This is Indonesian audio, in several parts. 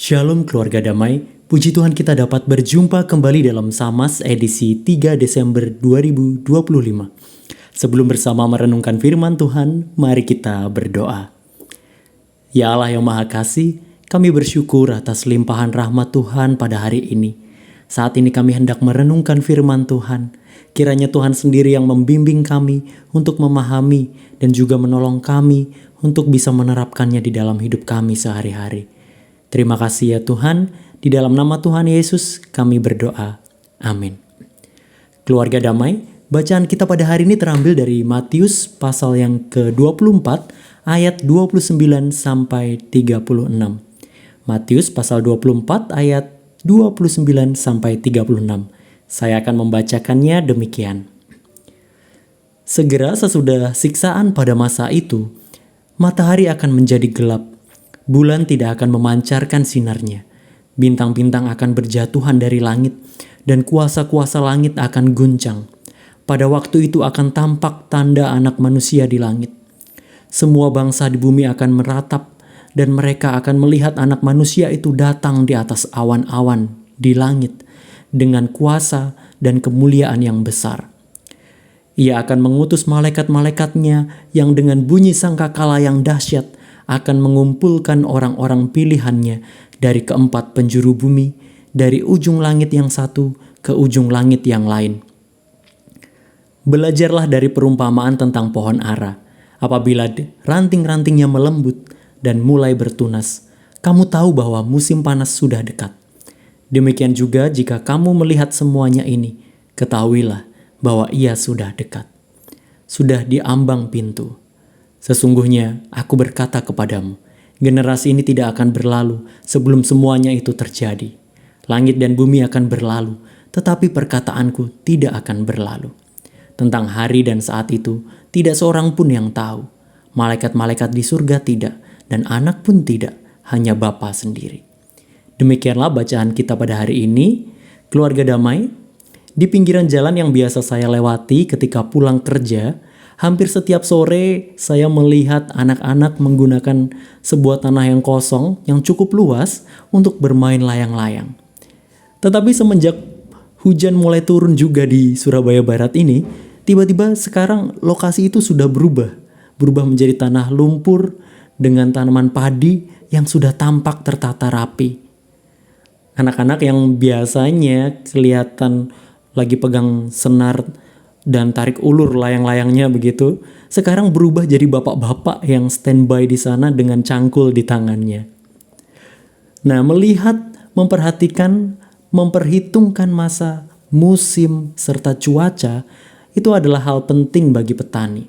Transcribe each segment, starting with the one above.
Shalom keluarga damai, puji Tuhan kita dapat berjumpa kembali dalam Samas edisi 3 Desember 2025. Sebelum bersama merenungkan firman Tuhan, mari kita berdoa. Ya Allah yang Maha Kasih, kami bersyukur atas limpahan rahmat Tuhan pada hari ini. Saat ini kami hendak merenungkan firman Tuhan. Kiranya Tuhan sendiri yang membimbing kami untuk memahami dan juga menolong kami untuk bisa menerapkannya di dalam hidup kami sehari-hari. Terima kasih ya Tuhan, di dalam nama Tuhan Yesus kami berdoa. Amin. Keluarga damai, bacaan kita pada hari ini terambil dari Matius pasal yang ke-24 ayat 29 sampai 36. Matius pasal 24 ayat 29 sampai 36. Saya akan membacakannya demikian. Segera sesudah siksaan pada masa itu, matahari akan menjadi gelap. Bulan tidak akan memancarkan sinarnya. Bintang-bintang akan berjatuhan dari langit, dan kuasa-kuasa langit akan guncang. Pada waktu itu akan tampak tanda Anak Manusia di langit. Semua bangsa di bumi akan meratap, dan mereka akan melihat Anak Manusia itu datang di atas awan-awan di langit, dengan kuasa dan kemuliaan yang besar. Ia akan mengutus malaikat-malaikatnya yang dengan bunyi sangkakala yang dahsyat akan mengumpulkan orang-orang pilihannya dari keempat penjuru bumi, dari ujung langit yang satu ke ujung langit yang lain. Belajarlah dari perumpamaan tentang pohon ara. Apabila ranting-rantingnya melembut dan mulai bertunas, kamu tahu bahwa musim panas sudah dekat. Demikian juga jika kamu melihat semuanya ini, ketahuilah bahwa ia sudah dekat. Sudah di ambang pintu. Sesungguhnya aku berkata kepadamu, generasi ini tidak akan berlalu sebelum semuanya itu terjadi. Langit dan bumi akan berlalu, tetapi perkataanku tidak akan berlalu. Tentang hari dan saat itu, tidak seorang pun yang tahu. Malaikat-malaikat di surga tidak, dan anak pun tidak, hanya Bapa sendiri. Demikianlah bacaan kita pada hari ini, keluarga damai. Di pinggiran jalan yang biasa saya lewati ketika pulang kerja, hampir setiap sore saya melihat anak-anak menggunakan sebuah tanah yang kosong yang cukup luas untuk bermain layang-layang. Tetapi semenjak hujan mulai turun juga di Surabaya Barat ini, tiba-tiba sekarang lokasi itu sudah berubah menjadi tanah lumpur dengan tanaman padi yang sudah tampak tertata rapi. Anak-anak yang biasanya kelihatan lagi pegang senar dan tarik ulur layang-layangnya begitu, sekarang berubah jadi bapak-bapak yang standby di sana dengan cangkul di tangannya. Nah, melihat, memperhatikan, memperhitungkan masa, musim, serta cuaca, itu adalah hal penting bagi petani.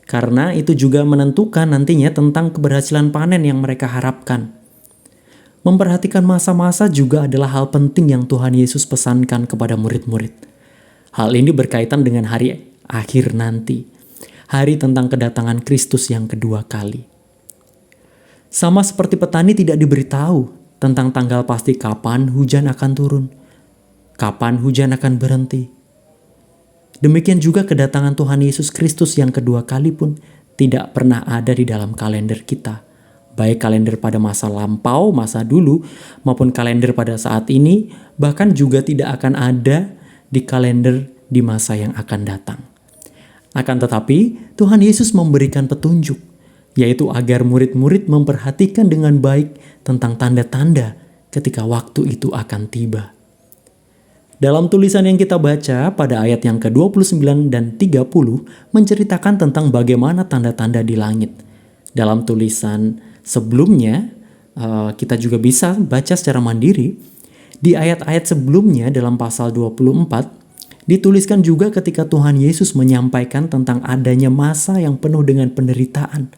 Karena itu juga menentukan nantinya tentang keberhasilan panen yang mereka harapkan. Memperhatikan masa-masa juga adalah hal penting yang Tuhan Yesus pesankan kepada murid-murid. Hal ini berkaitan dengan hari akhir nanti, hari tentang kedatangan Kristus yang kedua kali. Sama seperti petani tidak diberitahu tentang tanggal pasti kapan hujan akan turun, kapan hujan akan berhenti. Demikian juga kedatangan Tuhan Yesus Kristus yang kedua kali pun tidak pernah ada di dalam kalender kita. Baik kalender pada masa lampau, masa dulu, maupun kalender pada saat ini, bahkan juga tidak akan ada di kalender di masa yang akan datang. Akan tetapi, Tuhan Yesus memberikan petunjuk, yaitu agar murid-murid memperhatikan dengan baik tentang tanda-tanda ketika waktu itu akan tiba. Dalam tulisan yang kita baca pada ayat yang ke-29 dan 30 menceritakan tentang bagaimana tanda-tanda di langit. Dalam tulisan sebelumnya, kita juga bisa baca secara mandiri. Di ayat-ayat sebelumnya dalam pasal 24, dituliskan juga ketika Tuhan Yesus menyampaikan tentang adanya masa yang penuh dengan penderitaan,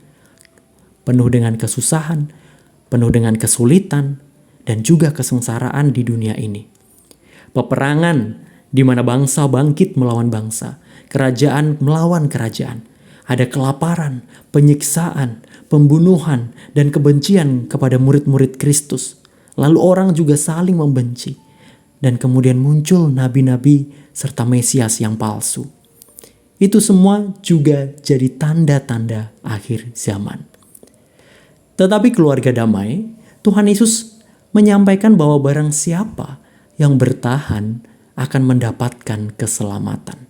penuh dengan kesusahan, penuh dengan kesulitan, dan juga kesengsaraan di dunia ini. Peperangan di mana bangsa bangkit melawan bangsa, kerajaan melawan kerajaan. Ada kelaparan, penyiksaan, pembunuhan, dan kebencian kepada murid-murid Kristus. Lalu orang juga saling membenci. Dan kemudian muncul nabi-nabi serta Mesias yang palsu. Itu semua juga jadi tanda-tanda akhir zaman. Tetapi keluarga damai, Tuhan Yesus menyampaikan bahwa barang siapa yang bertahan akan mendapatkan keselamatan.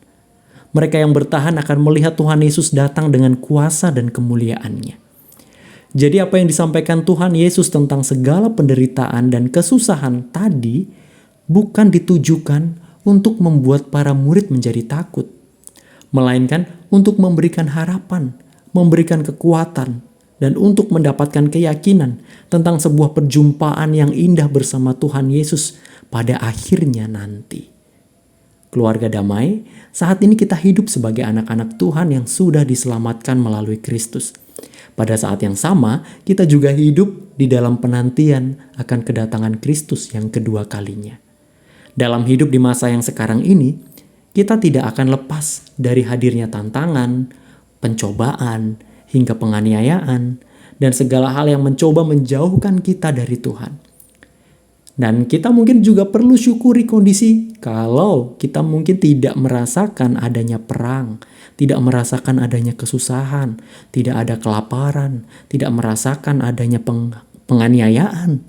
Mereka yang bertahan akan melihat Tuhan Yesus datang dengan kuasa dan kemuliaannya. Jadi apa yang disampaikan Tuhan Yesus tentang segala penderitaan dan kesusahan tadi bukan ditujukan untuk membuat para murid menjadi takut, melainkan untuk memberikan harapan, memberikan kekuatan, dan untuk mendapatkan keyakinan tentang sebuah perjumpaan yang indah bersama Tuhan Yesus pada akhirnya nanti. Keluarga damai, saat ini kita hidup sebagai anak-anak Tuhan yang sudah diselamatkan melalui Kristus. Pada saat yang sama, kita juga hidup di dalam penantian akan kedatangan Kristus yang kedua kalinya. Dalam hidup di masa yang sekarang ini, kita tidak akan lepas dari hadirnya tantangan, pencobaan, hingga penganiayaan, dan segala hal yang mencoba menjauhkan kita dari Tuhan. Dan kita mungkin juga perlu syukuri kondisi kalau kita mungkin tidak merasakan adanya perang, tidak merasakan adanya kesusahan, tidak ada kelaparan, tidak merasakan adanya penganiayaan.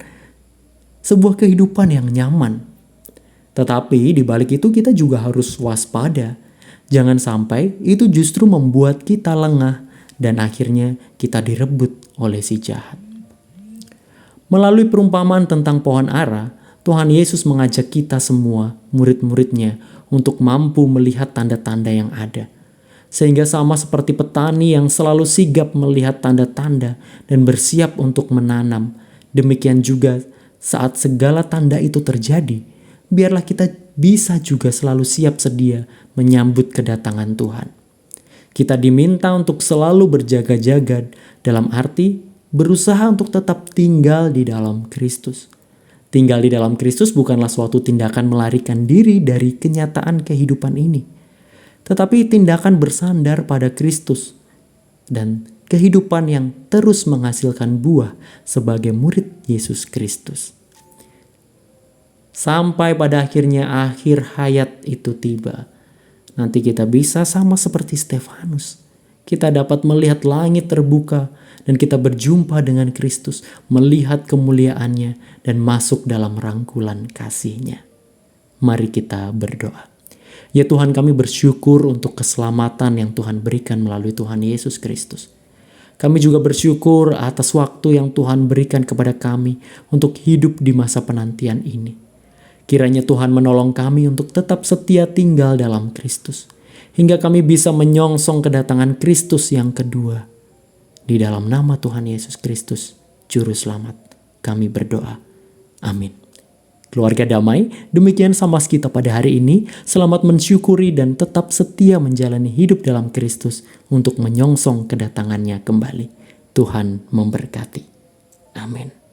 Sebuah kehidupan yang nyaman. Tetapi di balik itu kita juga harus waspada. Jangan sampai itu justru membuat kita lengah dan akhirnya kita direbut oleh si jahat. Melalui perumpamaan tentang pohon ara, Tuhan Yesus mengajak kita semua, murid-muridnya, untuk mampu melihat tanda-tanda yang ada. Sehingga sama seperti petani yang selalu sigap melihat tanda-tanda dan bersiap untuk menanam, demikian juga saat segala tanda itu terjadi, biarlah kita bisa juga selalu siap sedia menyambut kedatangan Tuhan. Kita diminta untuk selalu berjaga-jaga, dalam arti berusaha untuk tetap tinggal di dalam Kristus. Tinggal di dalam Kristus bukanlah suatu tindakan melarikan diri dari kenyataan kehidupan ini, tetapi tindakan bersandar pada Kristus dan kehidupan yang terus menghasilkan buah sebagai murid Yesus Kristus. Sampai pada akhirnya akhir hayat itu tiba, nanti kita bisa sama seperti Stefanus. Kita dapat melihat langit terbuka dan kita berjumpa dengan Kristus, melihat kemuliaannya dan masuk dalam rangkulan kasih-Nya. Mari kita berdoa. Ya Tuhan, kami bersyukur untuk keselamatan yang Tuhan berikan melalui Tuhan Yesus Kristus. Kami juga bersyukur atas waktu yang Tuhan berikan kepada kami untuk hidup di masa penantian ini. Kiranya Tuhan menolong kami untuk tetap setia tinggal dalam Kristus, hingga kami bisa menyongsong kedatangan Kristus yang kedua. Di dalam nama Tuhan Yesus Kristus, Juru Selamat, kami berdoa. Amin. Keluarga damai, demikian Samas kita pada hari ini. Selamat mensyukuri dan tetap setia menjalani hidup dalam Kristus untuk menyongsong kedatangannya kembali. Tuhan memberkati. Amin.